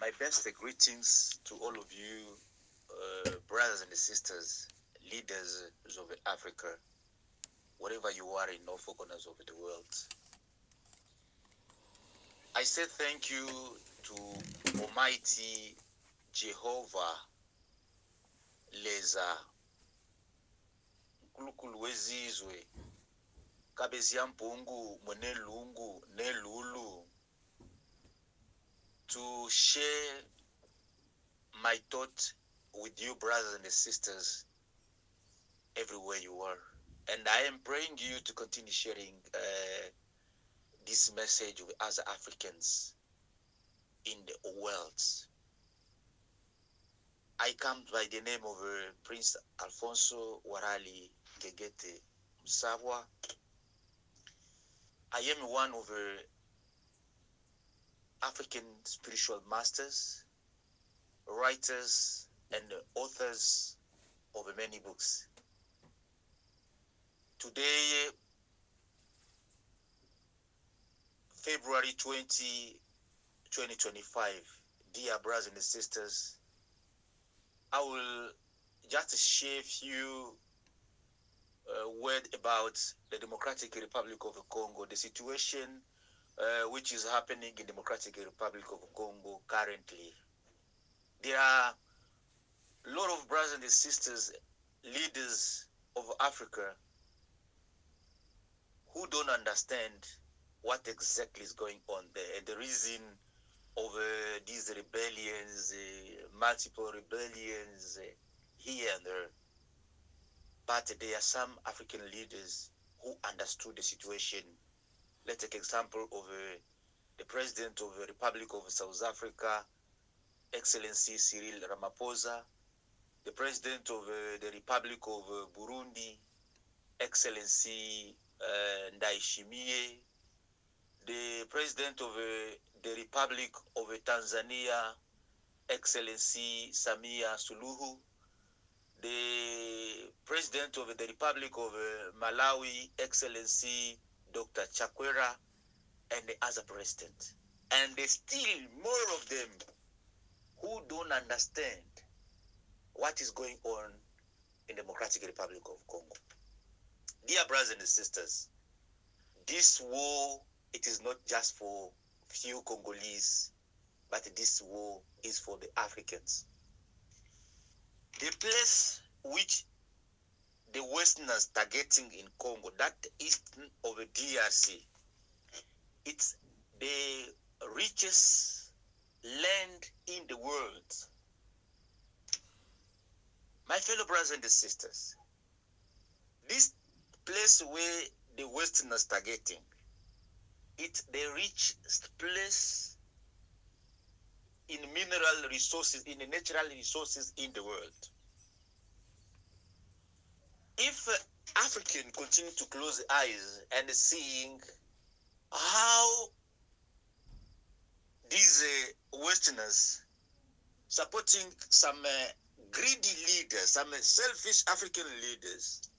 My best greetings to all of you, brothers and sisters, leaders of Africa, wherever you are in all four corners of the world. I say thank you to Almighty Jehovah Leza, Nkulunkulu wezizwe, Kabeziyampungu, Mwenelungu, Nelulu, to share my thought with you, brothers and sisters, everywhere you are. And I am praying you to continue sharing this message with other Africans in the world. I come by the name of Prince Alfonso Warali Gegete Msabwa. I am one of African spiritual masters, writers, and authors of many books. Today, February 20, 2025, dear brothers and sisters, I will just share a few words about the Democratic Republic of Congo, the situation which is happening in the Democratic Republic of Congo currently. There are a lot of brothers and sisters, leaders of Africa, who don't understand what exactly is going on there and the reason of these rebellions, multiple rebellions here and there. But there are some African leaders who understood the situation. Let's take example of the President of the Republic of South Africa, Excellency Cyril Ramaphosa, the President of the Republic of Burundi, Excellency Ndayishimiye, the President of the Republic of Tanzania, Excellency Samia Suluhu, the President of the Republic of Malawi, Excellency Dr. Chakwera, and the other president. And there's still more of them who don't understand what is going on in the Democratic Republic of Congo. Dear brothers and sisters, this war, it is not just for few Congolese, but this war is for the Africans. The place which the Westerners targeting in Congo, that east of the DRC, it's the richest land in the world. My fellow brothers and sisters, this place where the Westerners targeting, it's the richest place in mineral resources, in the natural resources in the world. If African continue to close eyes and seeing how these Westerners supporting some greedy leaders, some selfish African leaders,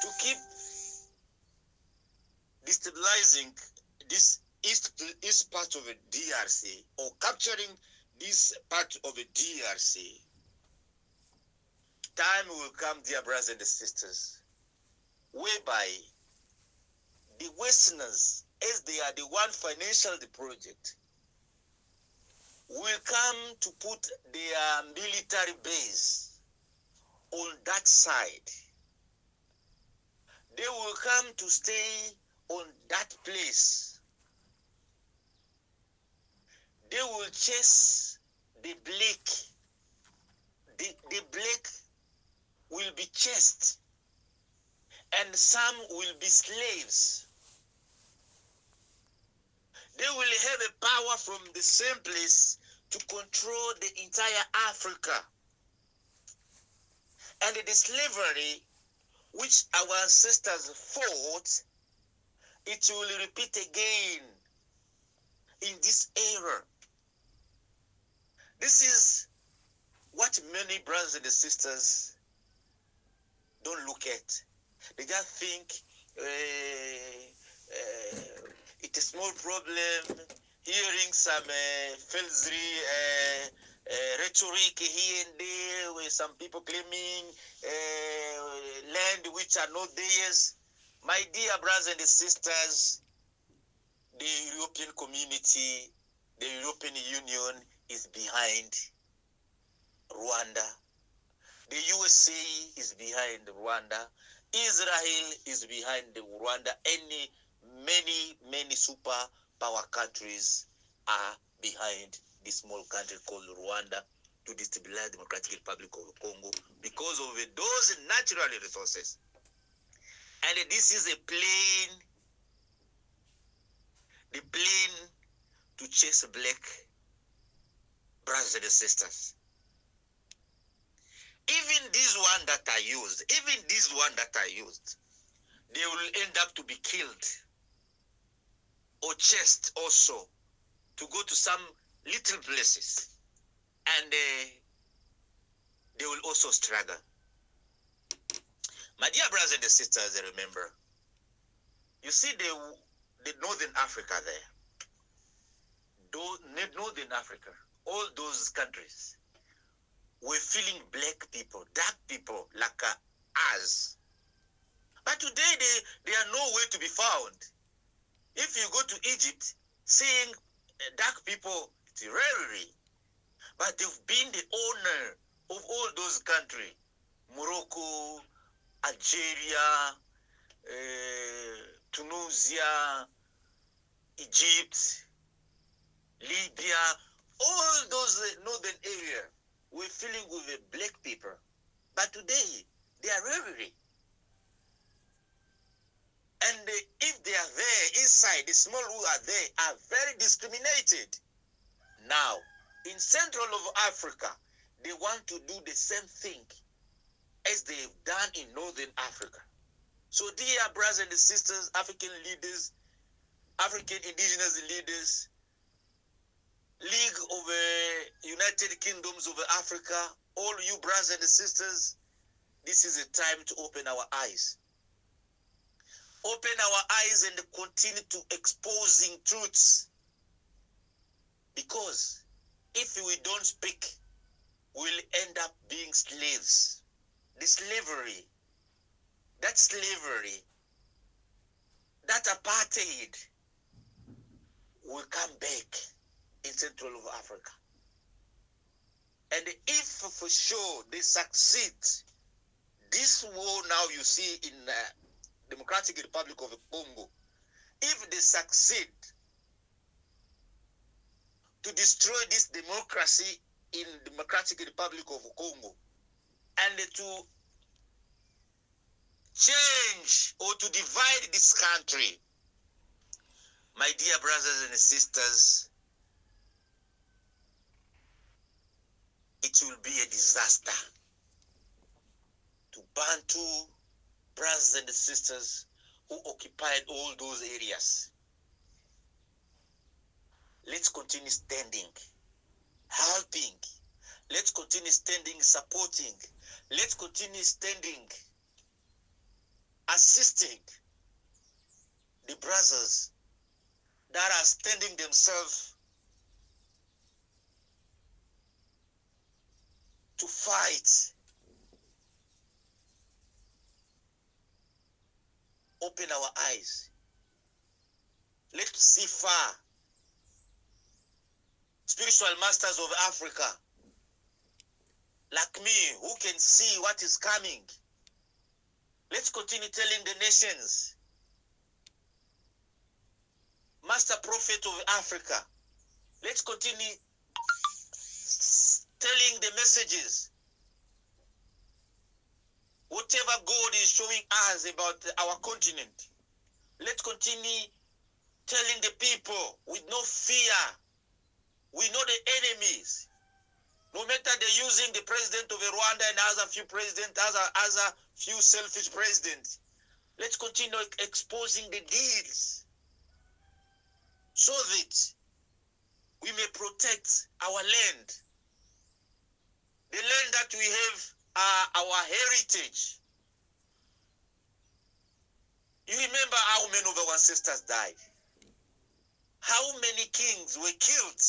to keep destabilizing this east part of the DRC or capturing this part of the DRC, time will come, dear brothers and sisters, whereby the Westerners, as they are the one financial the project, will come to put their military base on that side. They will come to stay on that place. They will chase the black. The black will be chased, and some will be slaves. They will have a power from the same place to control the entire Africa. And the slavery which our ancestors fought, it will repeat again in this era. This is what many brothers and sisters don't look at. They just think it's a small problem hearing some filthy rhetoric here and there, with some people claiming land which are not theirs. My dear brothers and sisters, the European community, the European Union is behind Rwanda. The USA is behind Rwanda. Israel is behind Rwanda. Many superpower countries are behind this small country called Rwanda to destabilize the Democratic Republic of Congo because of those natural resources. And this is the plan to chase black brothers and sisters. Even these one that are used, they will end up to be killed or chased also to go to some little places, and they will also struggle. My dear brothers and sisters, remember, you see the Northern Africa there, Northern Africa, all those countries were feeling black people, dark people like us. But today they are nowhere to be found. If you go to Egypt, seeing dark people, it's rarely. But they've been the owner of all those countries. Morocco, Algeria, Tunisia, Egypt, Libya, all those northern areas were filling with black people. But today, they are rarely. And if they are there inside, the small who are there are very discriminated. Now, in Central of Africa, they want to do the same thing as they've done in Northern Africa. So, dear brothers and sisters, African leaders, African indigenous leaders, League of United Kingdoms of Africa, all you brothers and sisters, this is a time to open our eyes. Open our eyes and continue to exposing truths. Because if we don't speak, we'll end up being slaves. The slavery, that apartheid will come back in Central Africa. And if for sure they succeed, this war now you see in Democratic Republic of Congo, if they succeed to destroy this democracy in Democratic Republic of Congo and to change or to divide this country, my dear brothers and sisters, it will be a disaster to Bantu brothers and sisters who occupied all those areas. Let's continue standing, helping. Let's continue standing, supporting. Let's continue standing, assisting the brothers that are standing themselves to fight. Open our eyes. Let's see far. Spiritual masters of Africa, like me, who can see what is coming. Let's continue telling the nations. Master prophet of Africa, let's continue telling the messages. Whatever God is showing us about our continent, let's continue telling the people with no fear. We know the enemies. No matter they're using the president of Rwanda and other few presidents, other few selfish presidents, let's continue exposing the deeds so that we may protect our land. The land that we have are our heritage. You remember how many of our ancestors died? how many kings were killed.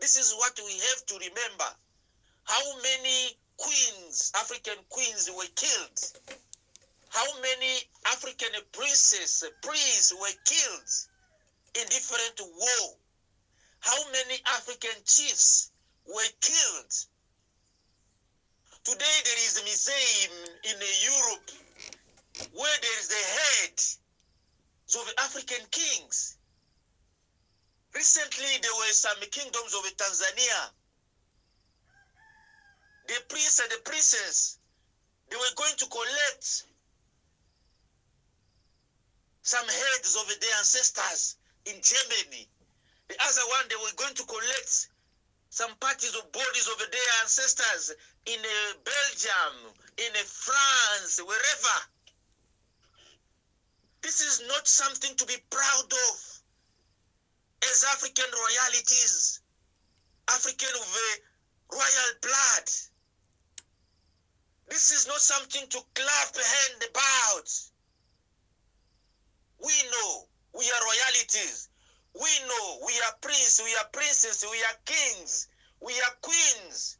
This is what we have to remember. How many queens, African queens, were killed. How many African princes, priests were killed in different war. How many African chiefs were killed. Today there is a museum in Europe where there is the head of African kings. Recently there were some kingdoms of Tanzania. The prince and the princess, they were going to collect some heads of their ancestors in Germany. The other one, they were going to collect some parties of bodies of their ancestors in Belgium, in France, wherever. This is not something to be proud of as African royalties, African of royal blood. This is not something to clap hand about. We know we are royalties. We know we are princes, we are princesses, we are kings, we are queens.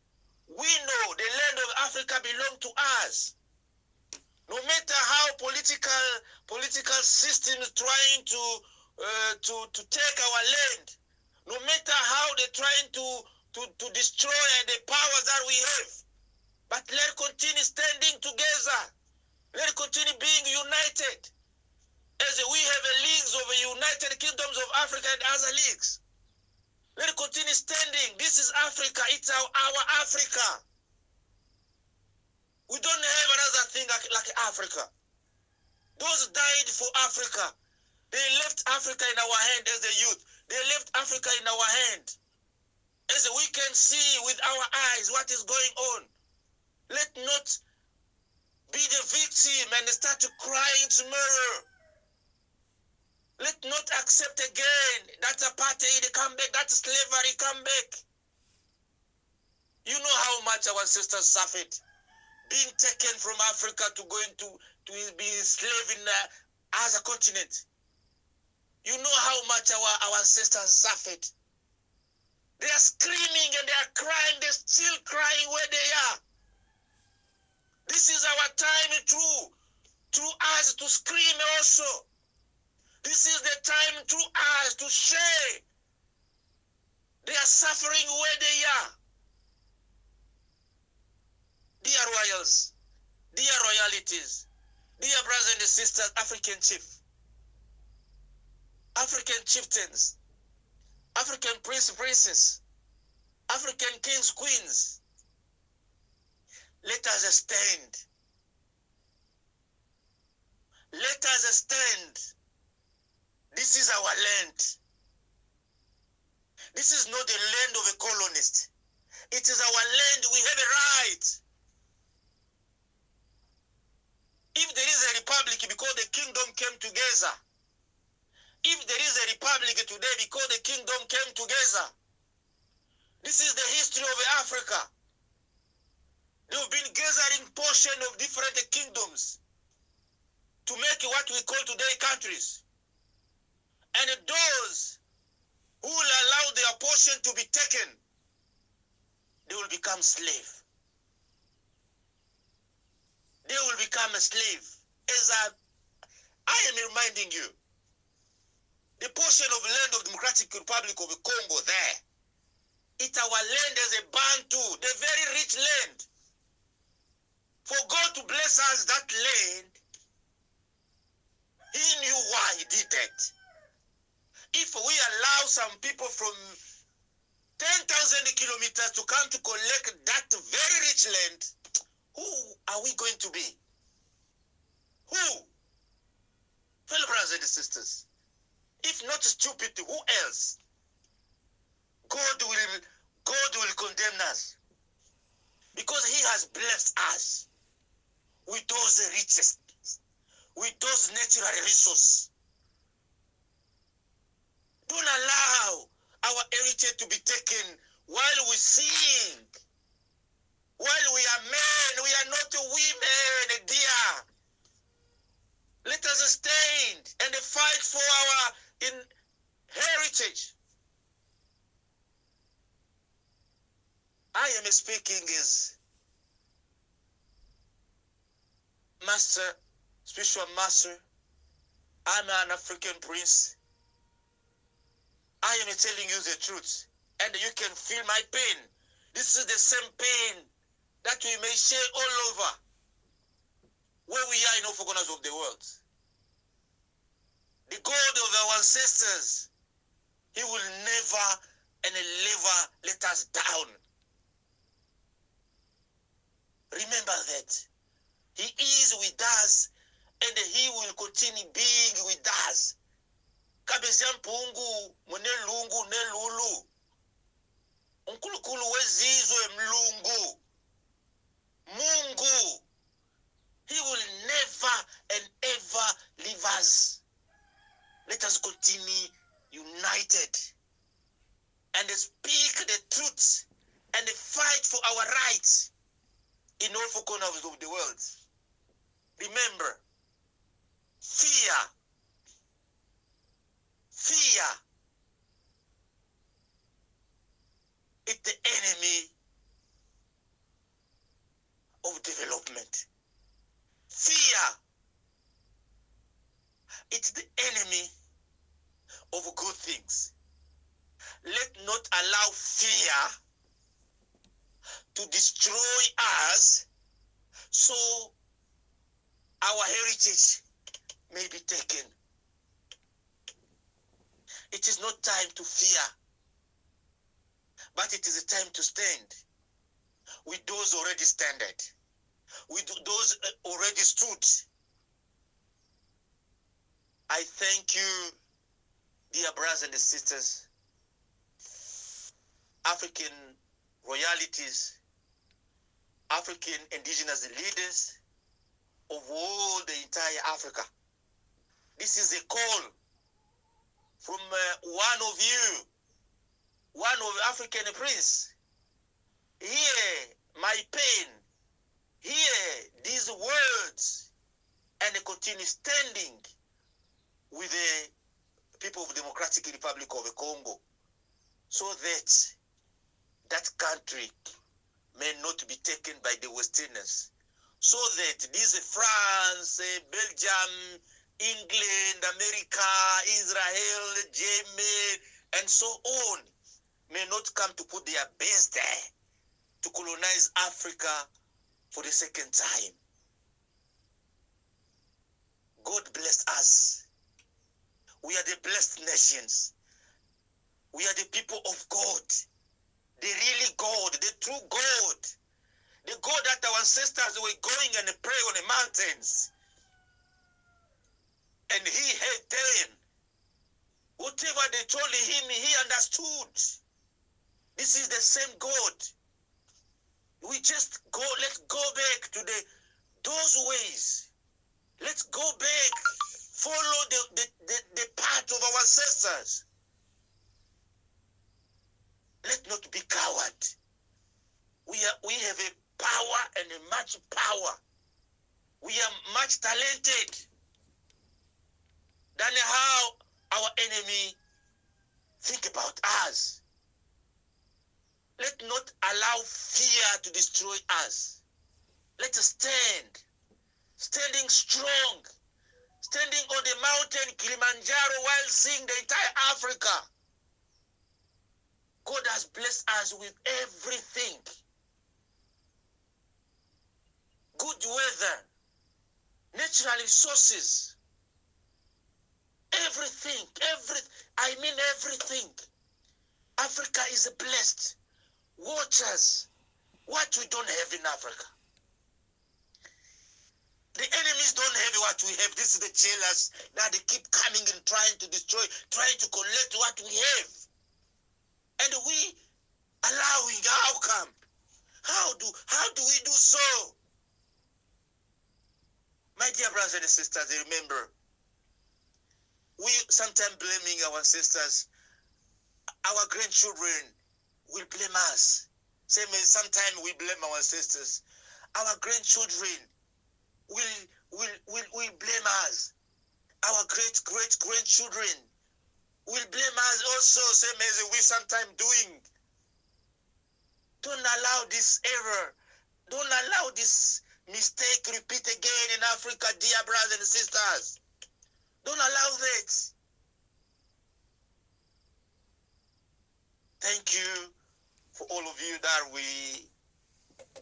We know the land of Africa belongs to us. No matter how political systems trying to take our land, no matter how they're trying to destroy the powers that we have, but let's continue standing together. Let's continue being united. As we have a leagues of the United Kingdoms of Africa and other leagues. Let's continue standing. This is Africa. It's our Africa. We don't have another thing like Africa. Those died for Africa. They left Africa in our hand as a youth. They left Africa in our hand. As we can see with our eyes what is going on. Let not be the victim and start crying tomorrow. Let not accept again that apartheid come back, that slavery come back. You know how much our ancestors suffered, being taken from Africa to go into to be enslaved in other continent. You know how much our ancestors suffered. They are screaming and they are crying. They're still crying where they are. This is our time through us to scream also. This is the time through us to share. They are suffering where they are. Dear royals, dear royalties, dear brothers and sisters, African chief, African chieftains, African princes, African kings, queens, let us stand. Let us stand. This is our land. This is not the land of a colonist. It is our land. We have a right. If there is a republic because the kingdom came together, if there is a republic today because the kingdom came together, this is the history of Africa. They have been gathering portion of different kingdoms to make what we call today countries. And those who will allow their portion to be taken, they will become slave. They will become a slave. As I am reminding you, the portion of land of Democratic Republic of the Congo there, it's our land as a Bantu, the very rich land. For God to bless us that land, He knew why He did that. If we allow some people from 10,000 kilometers to come to collect that very rich land, who are we going to be? Who? Fellow brothers and sisters, if not stupid, who else? God will condemn us because He has blessed us with those riches, with those natural resources. Don't allow our heritage to be taken while we sing. While we are men, we are not women, dear. Let us stand and fight for heritage. I am speaking as master, spiritual master. I'm an African prince. I am telling you the truth, and you can feel my pain. This is the same pain that we may share all over where we are in all corners of the world. The God of our ancestors, he will never and never let us down. Remember that. He is with us, and he will continue being with us. Kabezia mpungu, munelungu, nelulu. Unkulunkulu wezizwe mlungu. Mungu. He will never and ever leave us. Let us continue united and speak the truth and fight for our rights in all four corners of the world. Remember, fear is the enemy of development. Fear is the enemy of good things. Let not allow fear to destroy us, so our heritage may be taken. It is not time to fear, but it is a time to stand with those already standing, with those already stood. I thank you, dear brothers and sisters, African royalties, African indigenous leaders of all the entire Africa. This is a call from one of you, one of African prince. Hear my pain, hear these words, and continue standing with the people of the Democratic Republic of the Congo, so that that country may not be taken by the Westerners, so that these France, Belgium, England, America, Israel, Germany, and so on may not come to put their base there to colonize Africa for the second time. God bless us. We are the blessed nations. We are the people of God, the really God, the true God, the God that our ancestors were going and pray on the mountains. And he heard them. Whatever they told him, he understood. This is the same God. We just go, let's go back to those ways. Let's go back, follow the path of our ancestors. Let not be coward. We have a power and a much power. We are much talented than how our enemy think about us. Let not allow fear to destroy us. Let us stand, standing strong, standing on the mountain Kilimanjaro while seeing the entire Africa. God has blessed us with everything. Good weather, natural resources, everything, everything. Africa is blessed. Waters, what we don't have in Africa. The enemies don't have what we have. This is the jealous that they keep coming and trying to destroy, trying to collect what we have. And we allowing, how come? How do we do so? My dear brothers and sisters, remember, we sometimes blaming our ancestors. Our grandchildren will blame us. Same as sometimes we blame our ancestors. Our grandchildren will blame us. Our great grandchildren will blame us also, same as we sometimes doing. Don't allow this error. Don't allow this mistake repeat again in Africa, dear brothers and sisters. Don't allow that. Thank you for all of you that we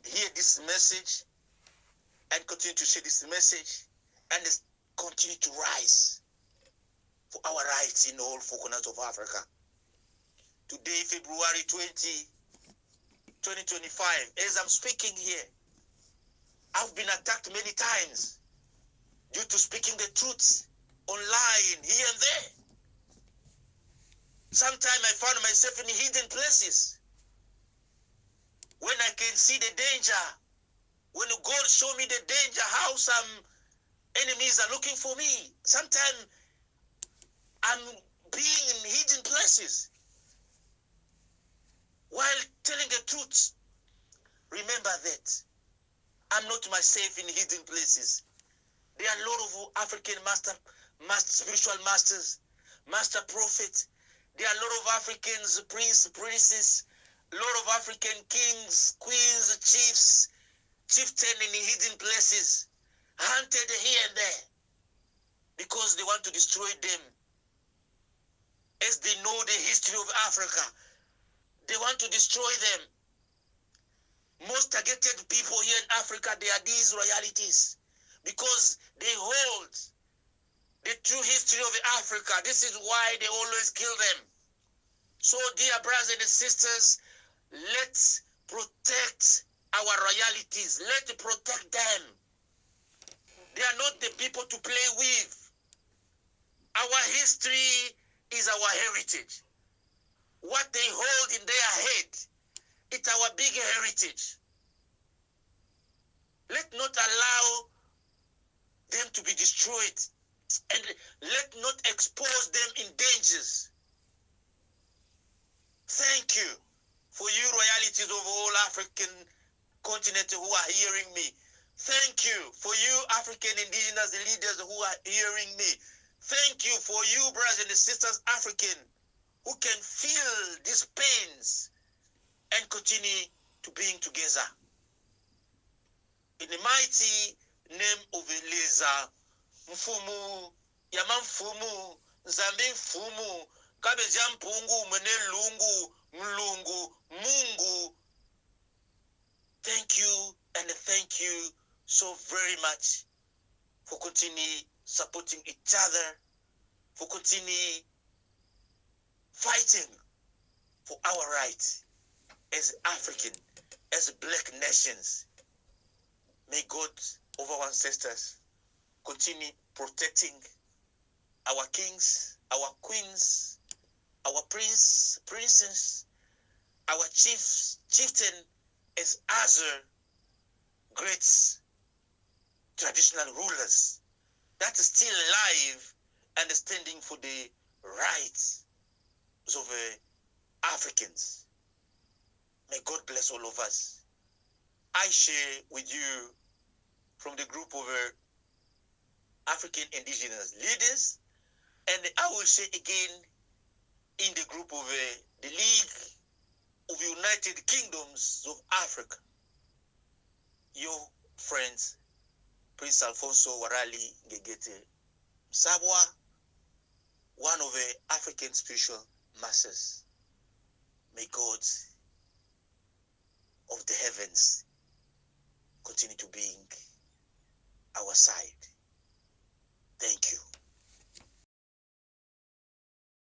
hear this message and continue to share this message and continue to rise for our rights in all four corners of Africa. Today, February 2025, as I'm speaking here, I've been attacked many times due to speaking the truth online, here and there. Sometimes I found myself in hidden places when I can see the danger. When God show me the danger, how some enemies are looking for me. Sometimes I'm being in hidden places while telling the truth. Remember that I'm not myself in hidden places. There are a lot of African spiritual masters, master prophets. There are a lot of Africans, princesses, a lot of African kings, queens, chiefs, chieftains in hidden places, hunted here and there, because they want to destroy them. As they know the history of Africa, they want to destroy them. Most targeted people here in Africa, they are these royalties, because they hold the true history of Africa. This is why they always kill them. So, dear brothers and sisters, let's protect our royalties. Let's protect them. They are not the people to play with. Our history is our heritage. What they hold in their head, it's our big heritage. Let not allow them to be destroyed, and let not expose them in dangers. Thank you for you royalties of all African continent who are hearing me. Thank you for you African indigenous leaders who are hearing me. Thank you for you brothers and sisters African who can feel these pains and continue to being together. In the mighty name of Eliza, Mfumu, Yama Mfumu, Nzambi Mfumu, Kabeja Mpungu, Mene Lungu, Mlungu, Mungu. Thank you, and thank you so very much for continuing supporting each other, for continuing fighting for our rights as African, as black nations. May God of our ancestors continue protecting our kings, our queens, our princes, our chiefs, chieftain, as other great traditional rulers that is still alive and standing for the rights of Africans. May God bless all of us. I share with you from the group of African indigenous leaders, and I will share again in the group of the League of United Kingdoms of Africa. Your friends, Prince Alfonso Warali Ngegete Sabwa, one of the African spiritual masters. May God of the heavens continue to be our side.